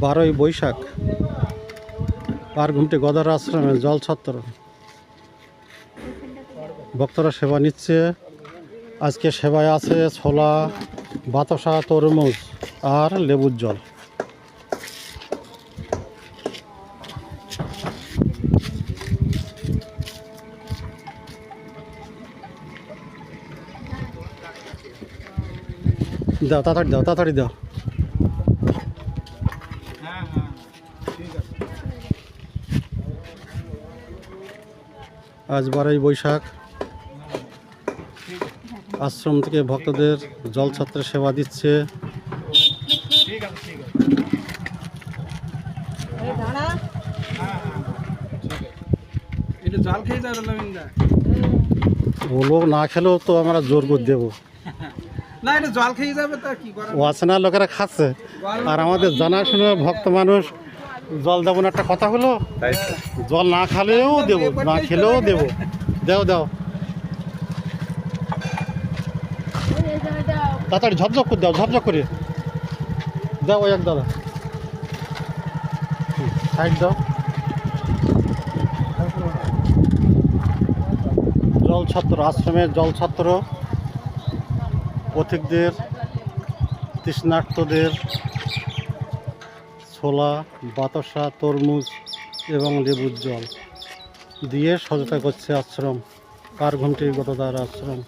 বারোই বৈশাখ পারঘুমটি গদার আশ্রমে জল ছত্র ভক্তরা সেবা নিচ্ছে। আজকে সেবায় আছে ছোলা, বাতাসা, তরমুজ আর লেবুর জল। দাও তাড়াতাড়ি দাও, তাড়াতাড়ি দাও। আজ 12ই বৈশাখ আশ্রম থেকে ভক্তদের জলছত্রে সেবা দিচ্ছে। বলো না খেলেও তো আমরা জোর করে দেবো। না এটা জল খেয়ে যাবে তা কি করা। ও আছে না, লোকেরা খাচ্ছে আর আমাদের জানাশোনা ভক্ত মানুষ জল দেবো না, একটা কথা হলো। জল না খেলেও দেবো, না খেলেও দেবো। দাও দাও তাড়াতাড়ি ঝপঝপ করে দাও, ঝপঝপ করে দাও। ওই এক দাদা সাইড দাও। জল ছত্র আশ্রমের জল ছত্র পথিকদের, তৃষ্ণার্তদের ছোলা, বাতাসা, তরমুজ এবং লেবুর জল দিয়ে সহায়তা করছে আশ্রম পারঘুমটি গদার আশ্রম।